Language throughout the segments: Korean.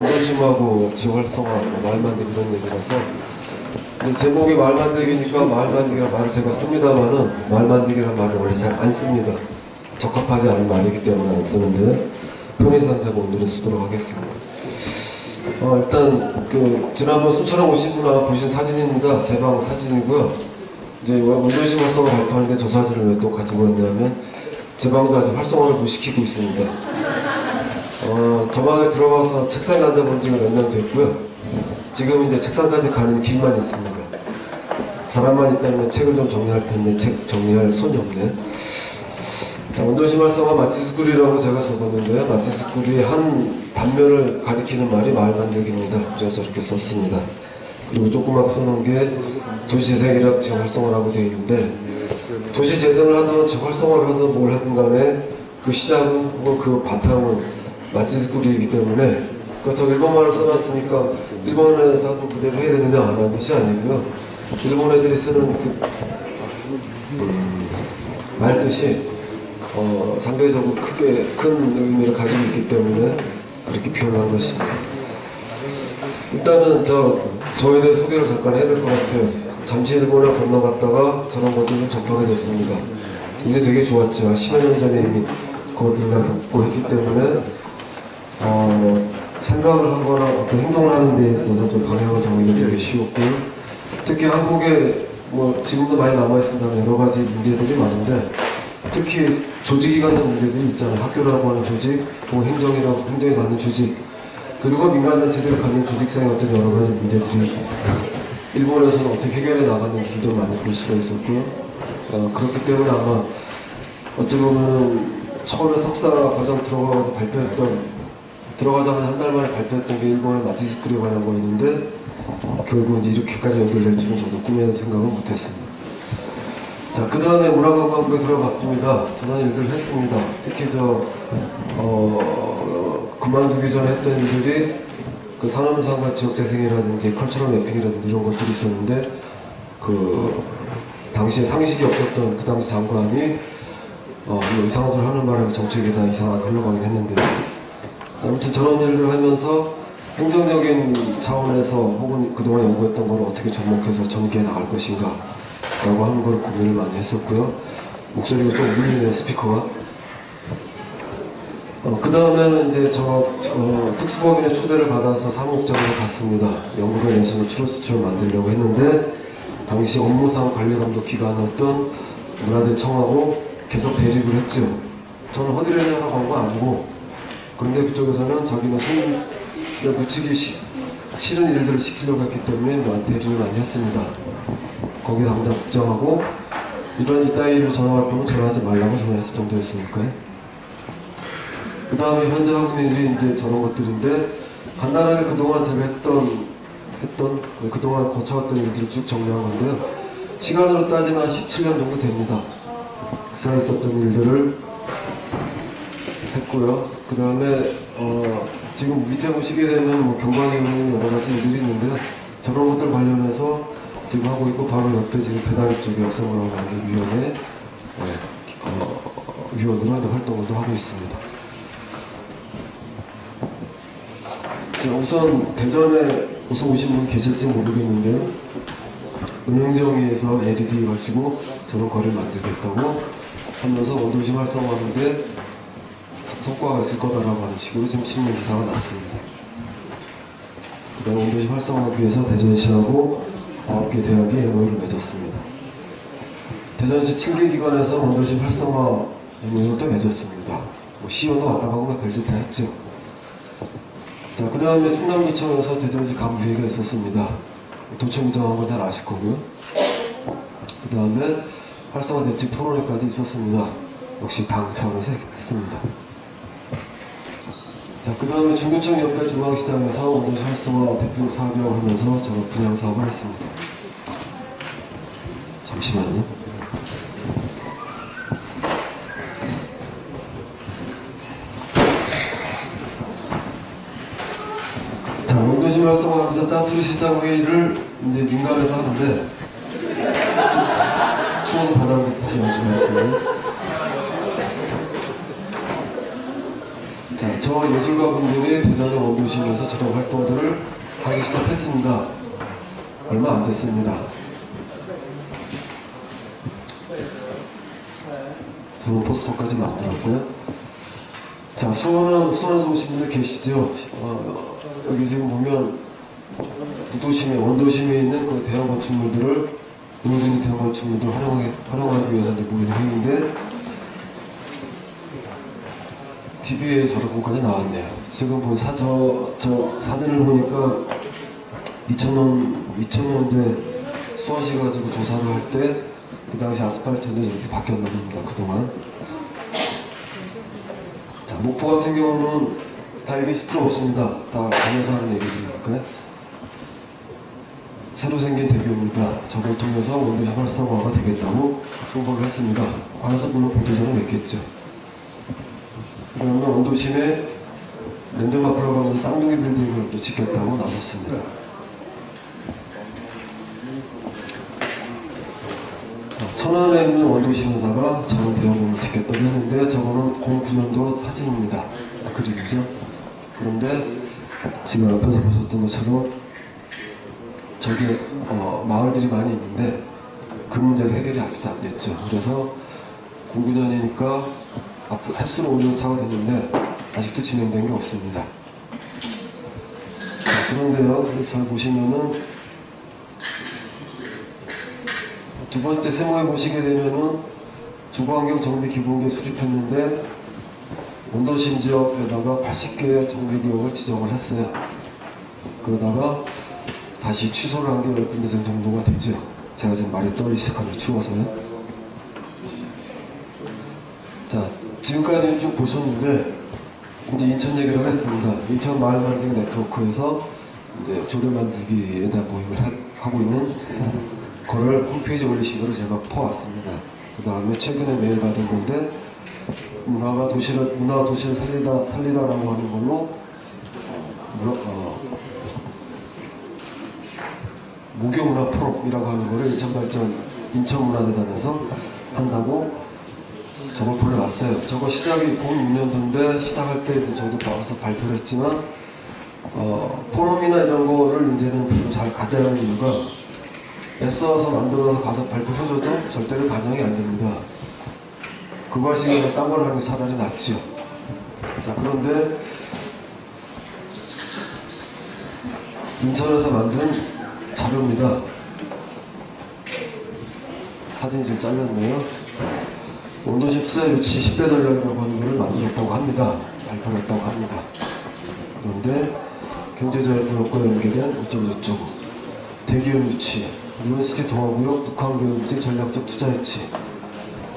도심하고 지활성화, 말 만들기 이런 얘기라서 근데 제목이 말 만들기니까 말 만들기라는 말을 제가 씁니다만은 말 만들기라는 말을 원래 잘 안 씁니다. 적합하지 않은 말이기 때문에 안 쓰는데 편의상 제가 오늘은 쓰도록 하겠습니다. 일단 지난번 수처럼 오신 분 아마 보신 사진입니다. 제 방 사진이고요. 이제 원도심 활성화 발표하는데 저 사진을 왜 또 가지고 왔냐면 제 방도 아직 활성화를 못 시키고 있습니다. 저 방에 들어가서 책상에 앉아본 지가 몇 년 됐고요. 지금 이제 책상까지 가는 길만 있습니다. 사람만 있다면 책을 좀 정리할 텐데 책 정리할 손이 없네. 자, 원도심 활성화 마치스쿨이라고 제가 적었는데요. 마치스쿨이 한 단면을 가리키는 말이 말 만들기입니다. 그래서 이렇게 썼습니다. 그리고 조그맣게 써놓은 게 도시재생이랑 지역활성화라고 되어 있는데 도시재생을 하든 지역활성화를 하든 뭘 하든 간에 그 시작은 혹은 그 바탕은 마치스쿨이기 때문에 그렇다고 일본말을 써놨으니까 일본에서 하던 그대로 해야 되느냐 라는 뜻이 아니고요. 일본 애들이 쓰는 말뜻이 상대적으로 큰 의미를 가지고 있기 때문에 그렇게 표현한 것입니다. 일단은 저에 대해 소개를 잠깐 해야 될 것 같아요. 잠시 일본을 건너갔다가 저런 것들을 좀 접하게 됐습니다. 이게 되게 좋았죠. 10여 년 전에 이미 그것들을 다 겪고 했기 때문에 생각을 하거나 어떤 행동을 하는 데 있어서 좀 방향을 정하기가 되게 쉬웠고 특히 한국에 지금도 많이 남아있습니다만 여러 가지 문제들이 많은데 특히 조직이 갖는 문제들이 있잖아요. 학교라고 하는 조직, 또 행정이 갖는 조직, 그리고 민간단체들이 갖는 조직상의 어떤 여러 가지 문제들이 일본에서는 어떻게 해결해 나갔는지도 많이 볼 수가 있었고요. 그렇기 때문에 아마 어찌 보면 처음에 석사 과정 들어가자마자 한 달 만에 발표했던 게 일본의 마치스쿨에 관한 거였는데 결국 이제 이렇게까지 연결될 줄은 저도 꿈에도 생각을 못했습니다. 자, 그 다음에 문화관광부에 들어갔습니다. 저런 일들을 했습니다. 특히 그만두기 전에 했던 일들이 산업유산과 지역재생이라든지 컬처럴 매핑이라든지 이런 것들이 있었는데 당시에 상식이 없었던 그 당시 장관이 이상한 소리 하는 바람에 정책이 다 이상하게 흘러가긴 했는데 아무튼 저런 일들을 하면서 행정적인 차원에서 혹은 그동안 연구했던 걸 어떻게 접목해서 전개해 나갈 것인가 라고 하는 걸 고민을 많이 했었고요. 목소리가 좀 울리네요, 스피커가. 그 다음에는 이제 특수법인의 초대를 받아서 사무국장으로 갔습니다. 영국에 내시는 추로스처럼 만들려고 했는데 당시 업무상 관리감독 기관이었던 문화재청하고 계속 대립을 했죠. 저는 허드렛을 하러 간 거 아니고 그런데 그쪽에서는 자기는 손에 묻히기 싫은 일들을 시키려고 했기 때문에 대립을 많이 했습니다. 거기 당장 국장하고 이따위를 전화할 거면 전화하지 말라고 전화했을 정도였으니까요. 그 다음에 현재 하고 있는 일이 이제 저런 것들인데 간단하게 그동안 제가 그동안 거쳐왔던 일들을 쭉 정리한 건데요. 시간으로 따지면 한 17년 정도 됩니다. 그 사이에 있었던 일들을 했고요. 그 다음에 지금 밑에 보시게 되면 경관에 있는 여러 가지 일들이 있는데 저런 것들 관련해서 지금 하고 있고 바로 옆에 지금 배다리 쪽에 역사문화관리위원회 위원으로 활동을 하고 있습니다. 자, 우선 대전에 오신 분 계실지 모르겠는데요. 은행정위에서 LED 가지고 저런 거리를 만들겠다고 하면서 원도심 활성화하는데 성과가 있을 거다라고 하는 식으로 지금 신문 기사가 났습니다. 그 다음에 원도심 활성화하기 위해서 대전시하고 9개 대학이 MOU를 맺었습니다. 대전시 7개 기관에서 원도심 활성화 MOU를 또 맺었습니다. 시의원도 왔다 가고 별짓 다 했죠. 자, 그 다음에 충남도청에서 대전시 간부회의가 있었습니다. 도청이 정한 건 잘 아실 거고요. 그 다음에 활성화 대책 토론회까지 있었습니다. 역시 당 차원에서 했습니다. 자, 그 다음에 중구청 옆에 중앙시장에서 원도심 활성화 대표 사업이라고 하면서 저는 분양 사업을 했습니다. 잠시만요. 자, 원도심 활성화하면서 짜투리 시장 회의를 이제 민간에서 하는데 추워서 받았는데 다시 말씀하겠습니다. 자, 저 예술가분들이 대전의 원도심에서 저런 활동들을 하기 시작했습니다. 얼마 안 됐습니다. 저는 포스터까지 만들었고요. 자, 수원에서 오신 분들 계시죠? 여기 지금 보면 원도심에 있는 그 대형 건축물들을 은근히 대형 건축물들을 활용하기 위해서 이제 모이는 회의인데 TV에 저런 것까지 나왔네요. 지금 본 저 사진을 보니까 2000년대 수원시 가지고 조사를 할 때 그 당시 아스팔트인데 이렇게 바뀌었나 봅니다. 그동안. 자, 목포 같은 경우는 다 이게 10% 없습니다. 다 가면서 하는 얘기니까요. 새로 생긴 대교입니다. 저걸 통해서 원도심 활성화가 되겠다고 홍보를 했습니다. 관에서 물론 보도자료 냈겠죠. 그러면 원도심에 랜드마크라고 하면서 쌍둥이 빌딩을 또 짓겠다고 나섰습니다. 천안에 있는 원도심에다가 저는 대형공을 짓겠다고 했는데 저거는 09년도 사진입니다. 그림이죠. 그런데 지금 앞에서 보셨던 것처럼 저기 마을들이 많이 있는데 그 문제가 해결이 아직도 안 됐죠. 그래서 09년이니까 앞으로 횟수로 5년 차가 됐는데 아직도 진행된 게 없습니다. 자, 그런데요, 잘 보시면은 두 번째 세모에 보시게 되면은 주거환경 정비 기본계 수립했는데 원도심 지역에다가 80개의 정비구역을 지정을 했어요. 그러다가 다시 취소를 한 게 10군데 정도가 되죠. 제가 지금 말이 떨리기 시작하면 추워서요. 자, 지금까지는 쭉 보셨는데 이제 인천 얘기를 하겠습니다. 인천 마을 만들기 네트워크에서 이제 조례 만들기에 대한 모임을 하고 있는 거를 홈페이지에 올리신 거를 제가 퍼왔습니다. 그 다음에 최근에 메일 받은 건데 문화 도시를 살리다라고 하는 걸로 무교문화 포럼이라고 하는 거를 인천문화재단에서 한다고 저걸 보내왔어요. 저거 시작이 06년도인데 시작할 때 저도 나와서 발표를 했지만 포럼이나 이런 거를 이제는 별로 잘 가지 않는 이유가 애써서 만들어서 가서 발표해줘도 절대로 반영이 안 됩니다. 그거 할 시간에 딴 걸 하는 게 차라리 낫지요. 자, 그런데 인천에서 만든 자료입니다. 사진이 좀 잘렸네요. 원도심 투자 유치 10대 전략이라고 하는 것을 만들었다고 합니다. 발표를 했다고 합니다. 그런데 경제자유구역과 연계된 어쩌고저쩌고 대기업 유치, 유니시티 동아구역, 북한교육지 전략적 투자 유치,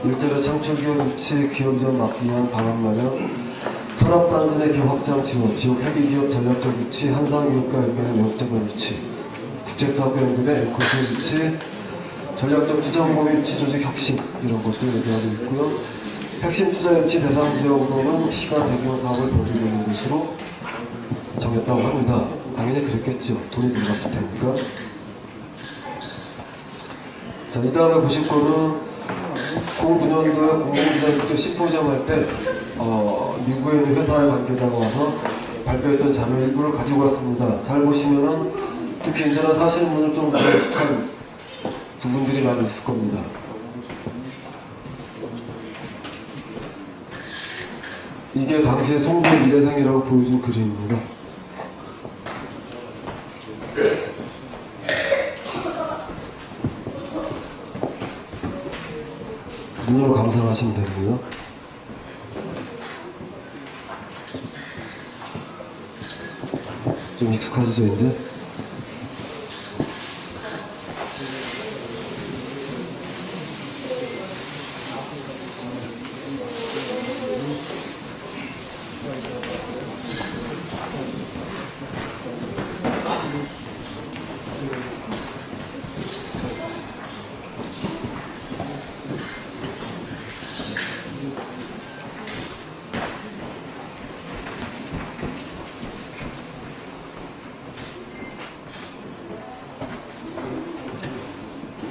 일자리 창출기업 유치, 기업전 막기 위한 방안 마련, 산업단지 기업 확장 지원, 지역 회계기업 전략적 유치, 한상기업과 연계된 영업자본 유치, 국제사업과 연계된 에코시 유치, 전략적 투자홍보 유치 조직 혁신 이런 것들 얘기하고 있고요. 핵심 투자 유치 대상 지역으로는 시간 배경 사업을 벌이는 것으로 정했다고 합니다. 당연히 그랬겠죠. 돈이 들어갔을 테니까. 자, 이 다음에 보실 거는 09년도에 공공기자국제 심포지엄 할 때 미국에 있는 회사의 관계자가 와서 발표했던 자료 일부를 가지고 왔습니다. 잘 보시면은 특히 인천에 사시는 분들 좀 익숙한 부분들이 많이 있을 겁니다. 이게 당시의 송도 미래생이라고 보여준 그림입니다. 눈으로 감상하시면 되고요. 좀 익숙하시죠, 이제?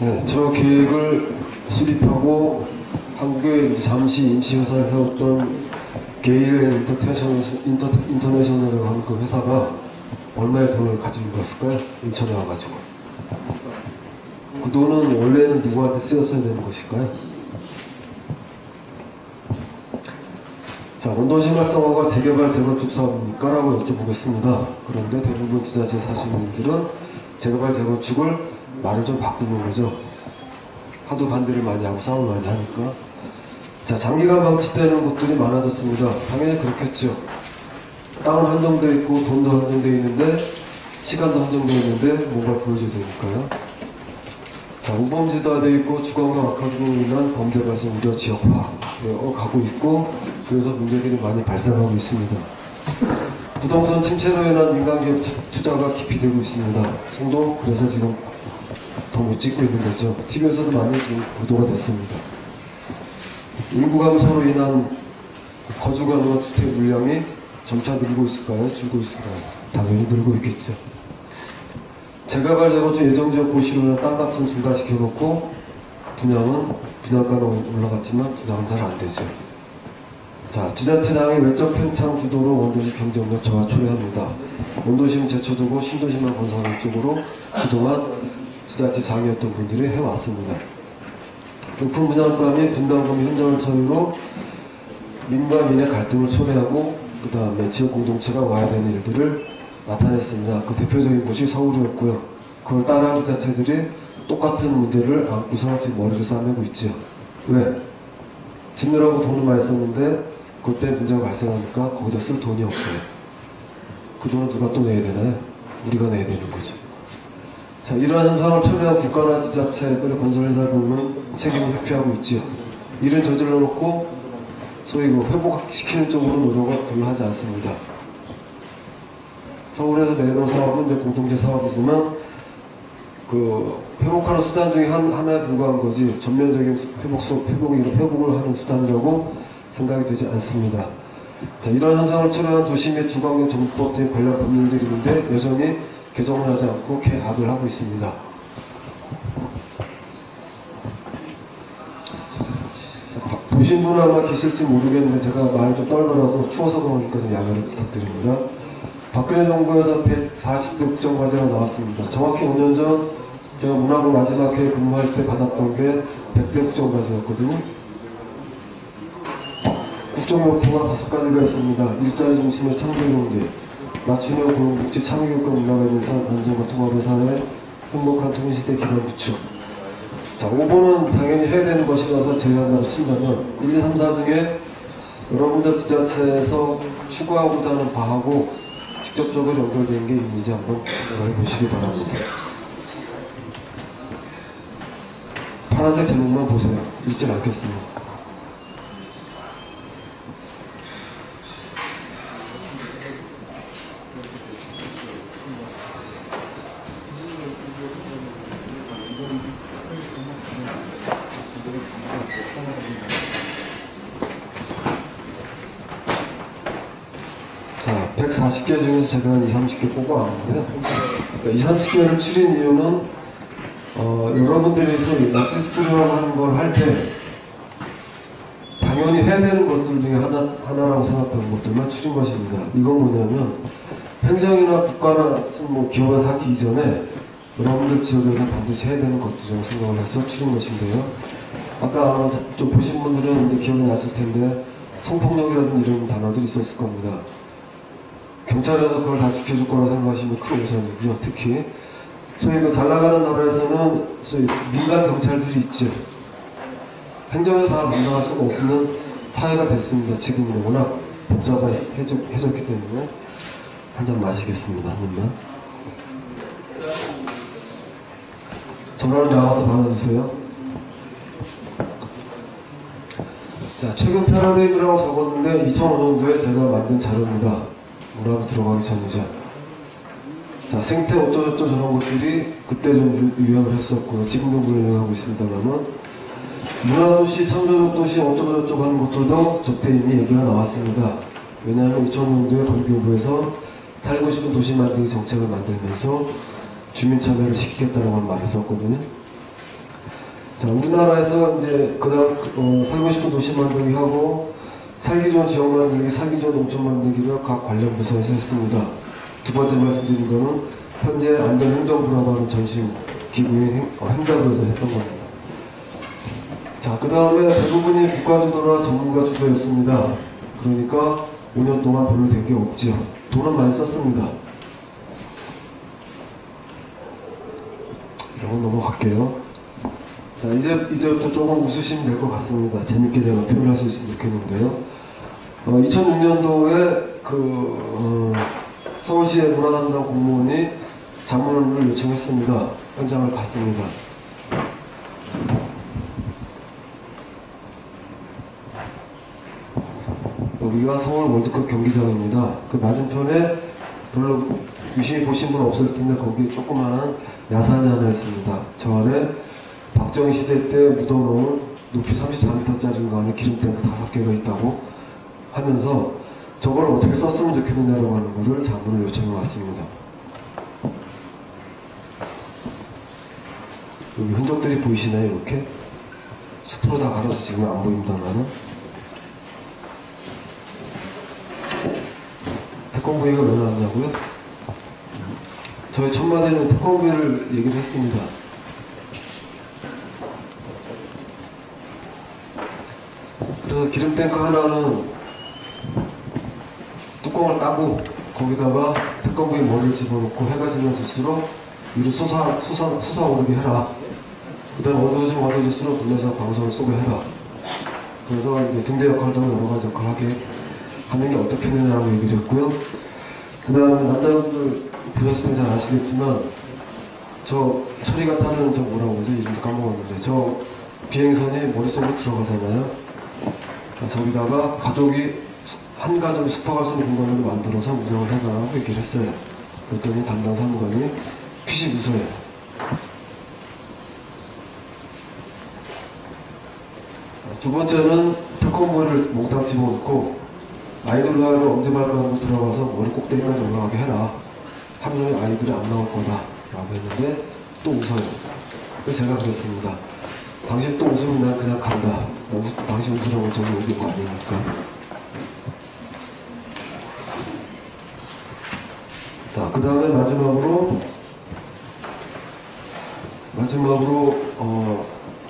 네, 저 계획을 수립하고 한국에 이제 잠시 임시회사를 세웠던 게일 인터내셔널이라고 하는 그 회사가 얼마의 돈을 가지고 갔을까요? 인천에 와가지고. 그 돈은 원래는 누구한테 쓰였어야 되는 것일까요? 자, 원도심 활성화가 재개발, 재건축 사업입니까? 라고 여쭤보겠습니다. 그런데 대부분 지자체 사시는 분들은 재개발, 재건축을 말을 좀 바꾸는 거죠. 하도 반대를 많이 하고 싸움을 많이 하니까. 자, 장기간 방치되는 곳들이 많아졌습니다. 당연히 그렇겠죠. 땅은 한정되어 있고 돈도 한정되어 있는데 시간도 한정되어 있는데 뭔가를 보여줘야 되니까요. 자, 우범지대되어 있고 주거가 막혀지고 인한 범죄 발생 우려 지역화되어 가고 있고, 그래서 문제들이 많이 발생하고 있습니다. 부동산 침체로 인한 민간기업 투자가 깊이 되고 있습니다. 송도 그래서 지금 더 못 찍고 있는 거죠. TV에서도 많이 지금 보도가 됐습니다. 인구 감소로 인한 거주 가능한 주택 물량이 점차 늘고 있을까요? 줄고 있을까요? 당연히 늘고 있겠죠. 재개발, 재건축 예정지역 고시로 인한 땅값은 증가시켜놓고 분양가는 올라갔지만 분양은 잘 안 되죠. 자, 지자체장이 외적 팽창 구도로 원도시 경쟁력 저하 초래합니다. 원도심 제쳐두고 신도시만 건설하는 쪽으로 그동안 지자체장이었던 분들이 해왔습니다. 높은 분양가 및 분담금 현장을 처리로 민과 민의 갈등을 초래하고 그 다음에 지역 공동체가 와야 되는 일들을 나타냈습니다. 그 대표적인 곳이 서울이었고요. 그걸 따라한 지자체들이 똑같은 문제를 안고서 지금 머리를 싸매고 있죠. 왜? 짓느라고 돈을 많이 썼는데 그때 문제가 발생하니까 거기다 쓸 돈이 없어요. 그 돈을 누가 또 내야 되나요? 우리가 내야 되는 거죠. 자, 이러한 현상을 초래한 국가나 지자체를 건설회사 등은 책임을 회피하고 있지요. 일은 저질러 놓고 소위 그 회복시키는 쪽으로 노력을 별로 하지 않습니다. 서울에서 내놓은 사업은 이제 공동체 사업이지만 그 회복하는 수단 중에 하나에 불과한 거지 전면적인 회복을 하는 수단이라고 생각이 되지 않습니다. 자, 이런 현상을 초래한 도시 및 주거환경 정비법 등 관련 법률들이 있는데 여전히 개정을 하지 않고 개합을 하고 있습니다. 보신 분은 아마 계실지 모르겠는데 제가 말을 좀 떨더라도 추워서 그러니까 좀 양해를 부탁드립니다. 박근혜 정부에서 140대 국정과제가 나왔습니다. 정확히 5년 전 제가 문화부 마지막 회에 근무할 때 받았던 게 100대 국정과제였거든요. 국정 목표가 5가지가 있습니다. 일자리 중심의 창조경제, 맞춤형 고용복지 창의교육과 문화가 있는 사회 안정과 통합의 사회, 행복한 통일시대 기반 구축. 자, 5번은 당연히 해야 되는 것이라서 제외한다고 친다면 1, 2, 3, 4 중에 여러분들 지자체에서 추구하고자 하는 바하고 직접적으로 연결된 게 있는지 한번 생각해 보시기 바랍니다. 파란색 제목만 보세요. 읽지 않겠습니다. 자, 140개 중에서 제가 한 2, 30개 뽑아왔는데요. 2, 30개를 추린 이유는 여러분들이 소위 낚시스크류라고 하는 걸 할 때 당연히 해야 되는 것들 중에 하나라고 생각하는 것들만 추린 것입니다. 이건 뭐냐면 행정이나 국가나 뭐 기업에서 하기 이전에 여러분들 지역에서 반드시 해야 되는 것들이라고 생각을 해서 추린 것인데요. 아까 아마 좀 보신 분들은 이제 기억이 났을 텐데 성폭력이라든 이런 단어들이 있었을 겁니다. 경찰에서 그걸 다 지켜줄 거라고 생각하시면 큰 오산이고요. 특히 소위 그 잘 나가는 나라에서는 소위 민간 경찰들이 있죠. 행정에서 다 담당할 수가 없는 사회가 됐습니다. 지금은 워낙 복잡해졌기 때문에. 한 잔 마시겠습니다. 한 입만. 전화를 나와서 받아주세요. 자, 최근 패러다임이라고 적었는데 2005년도에 제가 만든 자료입니다. 문화부 들어가기 전이죠. 자, 생태 어쩌저쩌 저런 것들이 그때 좀 유행을 했었고요. 지금도 물론 유행하고 있습니다만은 문화도시, 창조적 도시 어쩌고저쩌고 하는 것들도 저때 이미 얘기가 나왔습니다. 왜냐하면 2000년도에 건교부에서 살고 싶은 도시 만들기 정책을 만들면서 주민 참여를 시키겠다라고 한 말이 있었거든요. 자, 우리나라에서 이제 그다음 살고 싶은 도시 만들기 하고 살기 좋은 지역 만들기, 살기 좋은 농촌 만들기를 각 관련 부서에서 했습니다. 두 번째 말씀드린 거는 현재 안전행정부라고 하는 전신 기구의 행자부에서 했던 겁니다. 자, 그 다음에 대부분이 국가주도나 전문가 주도였습니다. 그러니까 5년 동안 별로 된 게 없지요. 돈은 많이 썼습니다. 이런 건 넘어갈게요. 자, 이제부터 조금 웃으시면 될 것 같습니다. 재밌게 제가 표현할 수 있으면 좋겠는데요. 2006년도에 서울시의 문화담당 공무원이 자문을 요청했습니다. 현장을 갔습니다. 여기가 서울 월드컵 경기장입니다. 그 맞은편에 별로 유심히 보신 분 없을 텐데 거기에 조그마한 야산이 하나 있습니다. 저 안에 박정희 시대 때 묻어놓은 높이 34m짜리인가 하는 기름탱크 5개가 있다고 하면서 저걸 어떻게 썼으면 좋겠느냐라고 하는 거를 자문을 요청해 왔습니다. 여기 흔적들이 보이시나요? 이렇게 숲으로 다 가려서 지금 안 보입니다만은 태권브이가 왜 나왔냐고요? 저희 첫마디는 태권브이를 얘기를 했습니다. 그래서 기름탱크 하나는 뚜껑을 까고 거기다가 태권브이 머리를 집어넣고 해가 지면 질수록 위로 솟아오르게 해라. 그 다음에 어두워질수록 눌러서 광선을 쏘게 해라. 그래서 이제 등대 역할도 여러 가지 역할을 하게 하는 게 어떻겠느냐라고 얘기를 했고요. 그 다음에 남자분들 보셨을 때 잘 아시겠지만 저 철이가 타는 저 뭐라고 그러지? 이름도 까먹었는데 저 비행선이 머릿속으로 들어가잖아요. 저기다가 한 가족이 숙박할 수 있는 공간으로 만들어서 운영을 해달라고 얘기를 했어요. 그랬더니 담당 사무관이 퀴식 웃어요. 두 번째는 태권브이를 몽땅 집어넣고 아이들로 하여금 엄지발가락으로 들어가서 머리 꼭대기까지 올라가게 해라. 하루 종일 아이들이 안 나올 거다 라고 했는데 또 웃어요. 그래서 제가 그랬습니다. 당신 또 웃으면 난 그냥 간다. 당신 웃으라고 저기 오는 거 아니니까. 자, 그 다음에 마지막으로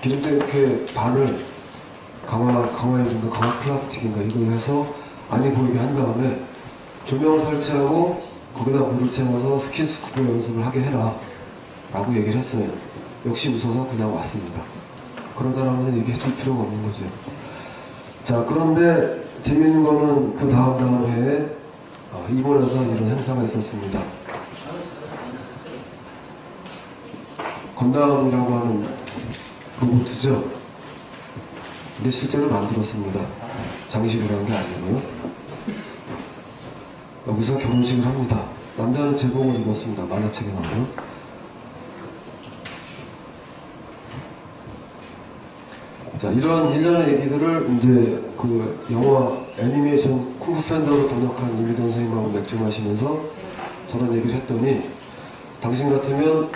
기름탱크의 반을 강화해준 거, 강화 플라스틱인가 이걸 해서 안이 보이게 한 다음에 조명을 설치하고 거기다 물을 채워서 스킨스쿠버 연습을 하게 해라 라고 얘기를 했어요. 역시 웃어서 그냥 왔습니다. 그런 사람은 얘기해 줄 필요가 없는 거죠. 자, 그런데 재미있는 거는 그 다음 해에 일본에서 이런 행사가 있었습니다. 건담이라고 하는 로봇이죠. 근데 실제로 만들었습니다. 장식으로 한 게 아니고요. 여기서 결혼식을 합니다. 남자는 제복을 입었습니다. 만화책에 나오는. 자, 이런 일련의 얘기들을 이제 그 영화 애니메이션 쿵푸 팬더로 번역한 이미돈 선생님하고 맥주 마시면서 저런 얘기를 했더니 당신 같으면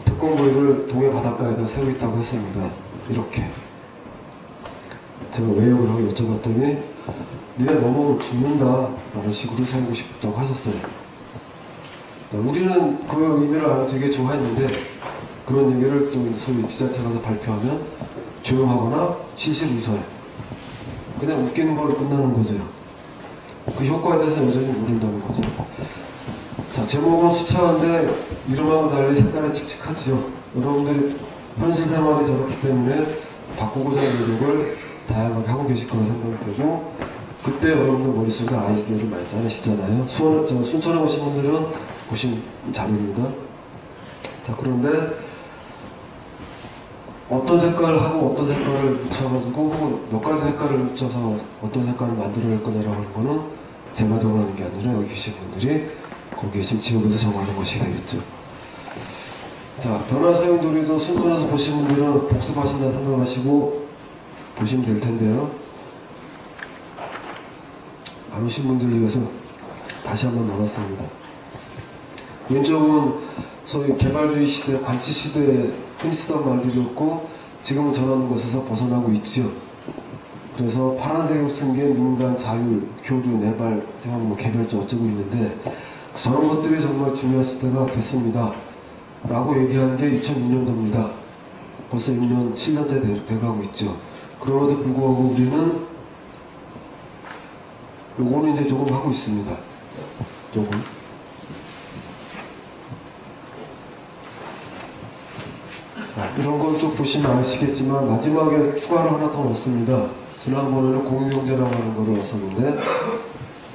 태권브이를 동해 바닷가에다 세우고 있다고 했습니다. 이렇게. 제가 왜 욕을 하고 여쭤봤더니 니네 뭐 먹으면 죽는다 라는 식으로 살고 싶다고 하셨어요. 자, 우리는 그 의미를 알고 되게 좋아했는데 그런 얘기를 또 소위 지자체 가서 발표하면 조용하거나 실실 웃어요. 그냥 웃기는 거로 끝나는 거죠. 그 효과에 대해서 여전히 모른다는 거죠. 자, 제목은 수차인데 이름하고 달리 색깔이 칙칙하죠. 여러분들이 현실 생활이 저렇기 때문에 바꾸고자 하는 노력을 다양하게 하고 계실 거라 생각이 되고, 그때 여러분들 머릿속에 아이디어를 많이 짜내시잖아요. 순천에 오신 분들은 보신 자료입니다. 자, 그런데 어떤 색깔을 하고 어떤 색깔을 묻혀가지고 혹은 몇 가지 색깔을 묻혀서 어떤 색깔을 만들어낼 거냐라고 하는 거는 제가 정하는 게 아니라 여기 계신 분들이 거기 계신 지역에서 정하는 것이 되겠죠. 자, 변화사용놀이도 순천에서 보신 분들은 복습하신다 생각하시고 보시면 될 텐데요. 안 오신 분들을 위해서 다시 한번 나눴습니다. 왼쪽은 소위 개발주의 시대, 관치 시대에 흔히 쓰던 말들이었고 지금은 저런 것에서 벗어나고 있지요. 그래서 파란색으로 쓴 게 민간, 자율, 교류, 내발, 뭐 개별적 어쩌고 있는데 저런 것들이 정말 중요한 시대가 됐습니다. 라고 얘기한 게 2006년도입니다. 벌써 6년, 7년째 돼가고 있죠. 그럼에도 불구하고 우리는 요거는 이제 조금 하고 있습니다. 조금. 이런 건 쭉 보시면 아시겠지만 마지막에 추가로 하나 더 넣습니다. 지난번에는 공유경제라고 하는 거를 넣었었는데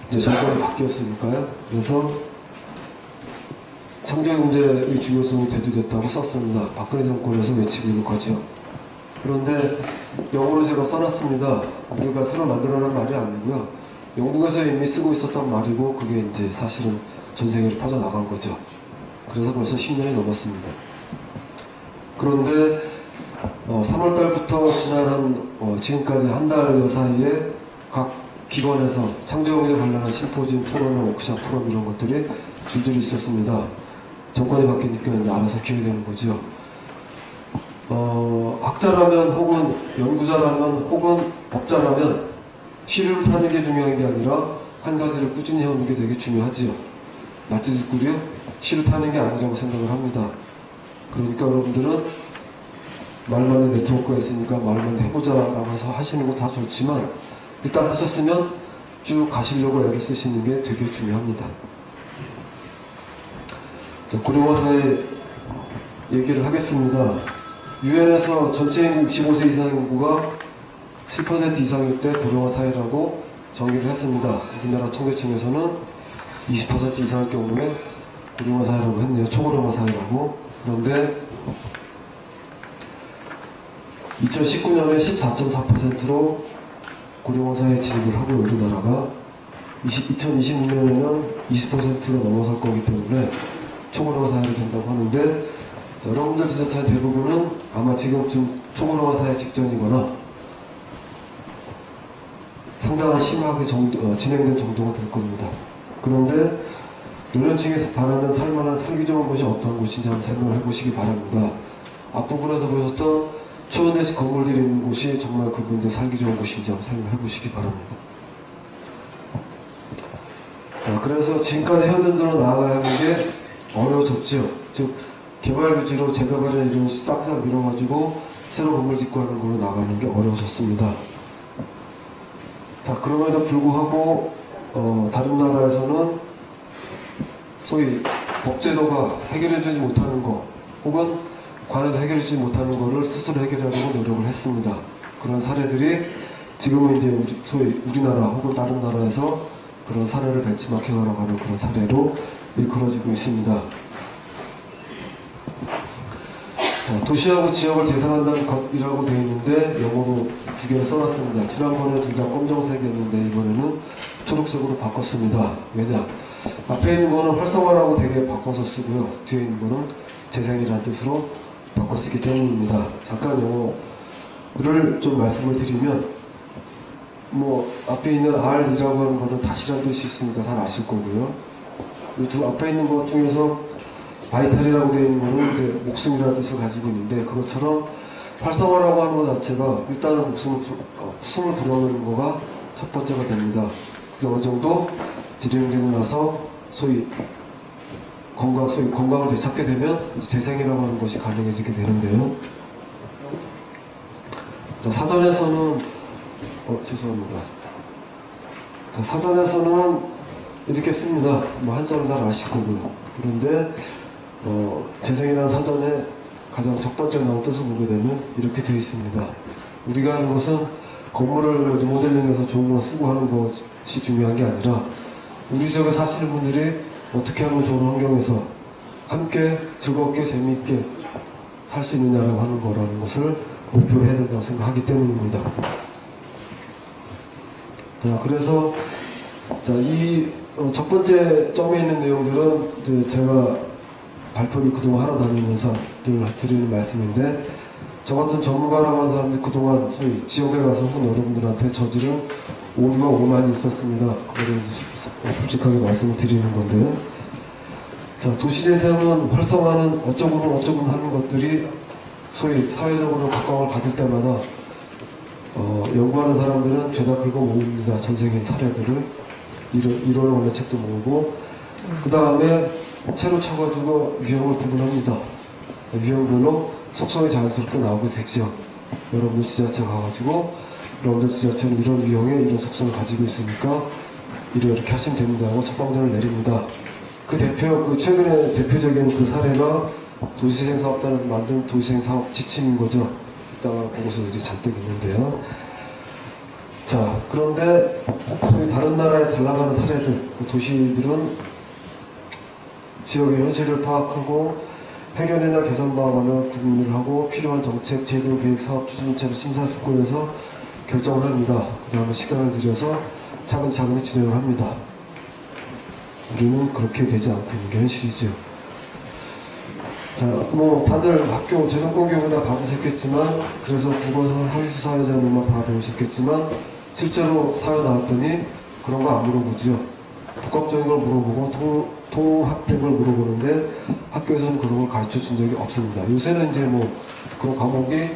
이제 정권이 바뀌었으니까요. 그래서 창조경제의 중요성이 대두됐다고 썼습니다. 박근혜 정권에서 외치고 있는 거죠. 그런데 영어로 제가 써놨습니다. 우리가 새로 만들어낸 말이 아니고요. 영국에서 이미 쓰고 있었던 말이고 그게 이제 사실은 전 세계로 퍼져나간 거죠. 그래서 벌써 10년이 넘었습니다. 그런데 3월달부터 지난 지금까지 한 달여 사이에 각 기관에서 창조경제 관련한 심포지엄, 토론회, 워크숍, 포럼 이런 것들이 줄줄이 있었습니다. 정권이 바뀌니까 이제 알아서 기회되는 거죠. 학자라면 혹은 연구자라면 혹은 법자라면 시류를 타는 게 중요한 게 아니라 한 가지를 꾸준히 해오는 게 되게 중요하지요. 마치 듣구리요? 시류 타는 게 아니라고 생각을 합니다. 그러니까 여러분들은 말만의 네트워크가 있으니까 말만 해보자라고 해서 하시는 거 다 좋지만 일단 하셨으면 쭉 가시려고 애를 쓰시는 게 되게 중요합니다. 자, 고령화사회 얘기를 하겠습니다. 유엔에서 전체 인구 65세 이상 인구가 7% 이상일 때 고령화사회라고 정의를 했습니다. 우리나라 통계청에서는 20% 이상일 경우에 고령화사회라고 했네요. 초고령화사회라고. 그런데 2019년에 14.4%로 고령화사회에 진입을 하고 우리나라가 2026년에는 20%가 넘어설 거기 때문에 초고령화사회를 된다고 하는데 여러분들 지자체 대부분은 아마 지금쯤 초고령화사회 직전이거나 상당한 심하게 진행된 정도가 될 겁니다. 그런데 노년층에서 바라는 살만한 살기 좋은 곳이 어떤 곳인지 한번 생각을 해보시기 바랍니다. 앞부분에서 보셨던 초연대식 건물들이 있는 곳이 정말 그분들 살기 좋은 곳인지 한번 생각을 해보시기 바랍니다. 자, 그래서 지금까지 해오던 대로 나아가는 게 어려워졌죠. 즉 개발 규지로 재개발을 이런 싹싹 밀어가지고 새로 건물 짓고 하는 걸로 나가는 게 어려워졌습니다. 자, 그럼에도 불구하고 다른 나라에서는 소위 법제도가 해결해주지 못하는 거 혹은 관에서 해결해주지 못하는 거를 스스로 해결하려고 노력을 했습니다. 그런 사례들이 지금은 이제 소위 우리나라 혹은 다른 나라에서 그런 사례를 벤치마킹하러 가는 그런 사례로 일컬어지고 있습니다. 자, 도시하고 지역을 재생한다는 것이라고 되어 있는데 영어로 두 개를 써놨습니다. 지난번에 둘 다 검정색이었는데 이번에는 초록색으로 바꿨습니다. 왜냐? 앞에 있는 거는 활성화라고 되게 바꿔서 쓰고요. 뒤에 있는 거는 재생이라는 뜻으로 바꿔 쓰기 때문입니다. 잠깐 영어를 좀 말씀을 드리면 앞에 있는 R이라고 하는 거는 다시라는 뜻이 있으니까 잘 아실 거고요. 이 두 앞에 있는 것 중에서 바이탈이라고 되어 있는 거는 이제 목숨이라는 뜻을 가지고 있는데 그것처럼 활성화라고 하는 것 자체가 일단은 숨을 불어넣는 거가 첫 번째가 됩니다. 그게 어느 정도 진행되고 나서 소위 건강을 되찾게 되면 재생이라고 하는 것이 가능해지게 되는데요. 자, 사전에서는 죄송합니다. 자, 사전에서는 이렇게 씁니다. 한자는 잘 아실 거고요. 그런데 재생이라는 사전에 가장 첫 번째 나온 뜻을 보게 되면 이렇게 되어 있습니다. 우리가 하는 것은 건물을 리모델링해서 좋은 거 쓰고 하는 것이 중요한 게 아니라 우리 지역에 사시는 분들이 어떻게 하면 좋은 환경에서 함께 즐겁게 재미있게 살 수 있느냐라고 하는 거라는 것을 목표로 해야 된다고 생각하기 때문입니다. 자, 그래서 이 첫 번째 점에 있는 내용들은 이제 제가 발표를 그동안 하러 다니면서 드리는 말씀인데 저 같은 전문가라고 하는 사람들이 그동안 소위 지역에 가서 혹은 여러분들한테 저지른 오류와 오만이 있었습니다. 그거를 솔직하게 말씀을 드리는 건데요. 자, 도시재생은 활성화는 어쩌고는 하는 것들이 소위 사회적으로 각광을 받을 때마다 연구하는 사람들은 죄다 긁어 모읍니다. 전 세계 사례들을. 1월 원래 책도 모으고, 그 다음에 채로 쳐가지고 유형을 구분합니다. 유형별로 속성이 자연스럽게 나오게 되죠. 여러분들 지자체 가가지고, 여러분들 지자체는 이런 유형에 이런 속성을 가지고 있으니까, 이렇게 하시면 됩니다 하고 처방전을 내립니다. 최근에 대표적인 그 사례가 도시재생사업단에서 만든 도시재생사업 지침인 거죠. 이따가 보고서들이 잔뜩 있는데요. 자, 그런데 다른 나라에 잘 나가는 사례들, 그 도시들은 지역의 현실을 파악하고 해결이나 개선 방안을 구분을 하고 필요한 정책, 제도, 계획, 사업 추진체를 심사숙고해서 결정을 합니다. 그 다음에 시간을 들여서 차근차근히 진행을 합니다. 우리는 그렇게 되지 않고 있는 게 현실이죠. 자, 다들 학교 재정권 교육이나 받으셨겠지만, 그래서 국어사 한수 사회자님만 다 배우셨겠지만, 실제로 사회 나왔더니 그런 거 안 물어보지요. 복합적인 걸 물어보고 통합된 걸 물어보는데 학교에서는 그런 걸 가르쳐 준 적이 없습니다. 요새는 이제 그런 과목이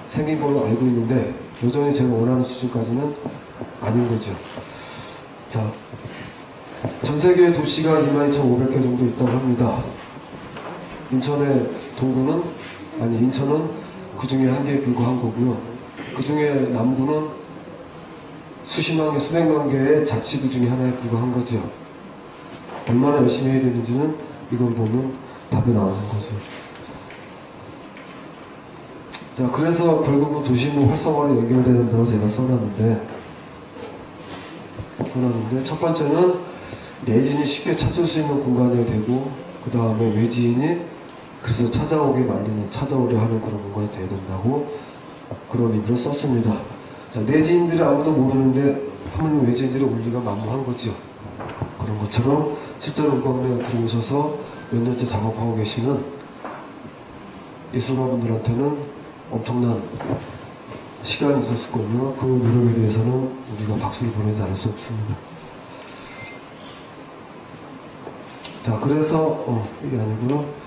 생긴 걸로 알고 있는데 여전히 제가 원하는 수준까지는 아닌 거죠. 자, 전 세계 도시가 22,500개 정도 있다고 합니다. 인천의 동구는, 인천은 그 중에 한 개에 불과한 거고요. 그 중에 남구는 수십만 개, 수백만 개의 자치구 중에 하나에 불과한 거죠. 얼마나 열심히 해야 되는지는 이걸 보면 답이 나오는 거죠. 자, 그래서 결국은 도시무 활성화로 연결되는다고 제가 써놨는데, 첫 번째는 내지인이 쉽게 찾을 수 있는 공간이 되고, 그 다음에 외지인이 그래서 찾아오려 하는 그런 공간이 돼야 된다고 그런 의미로 썼습니다. 자, 내지인들이 아무도 모르는데 하물며 외지인들이 올 리가 만무한 거죠. 그런 것처럼 실제로 음악원에 들어오셔서 몇 년째 작업하고 계시는 예술가분들한테는 엄청난 시간이 있었을 거고요. 그 노력에 대해서는 우리가 박수를 보내지 않을 수 없습니다. 자, 그래서 이게 아니고요.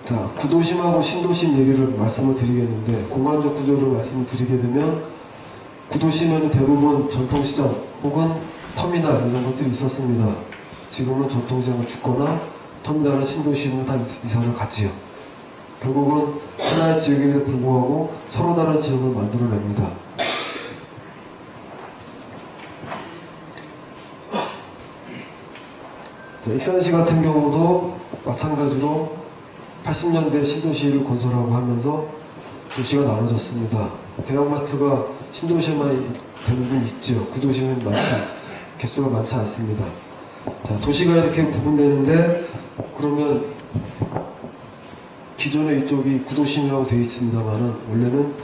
자, 구도심하고 신도심 얘기를 말씀을 드리겠는데, 공간적 구조를 말씀을 드리게 되면, 구도심에는 대부분 전통시장 혹은 터미널 이런 것들이 있었습니다. 지금은 전통시장을 죽거나 터미널은 신도심으로 다 이사를 가지요. 결국은 하나의 지역에도 불구하고 서로 다른 지역을 만들어냅니다. 자, 익산시 같은 경우도 마찬가지로 80년대 신도시를 건설하고 하면서 도시가 나눠졌습니다. 대형마트가 신도시에만 대부분 있죠. 구도시는 개수가 많지 않습니다. 자, 도시가 이렇게 구분되는데, 그러면 기존에 이쪽이 구도심이라고 되어 있습니다만은 원래는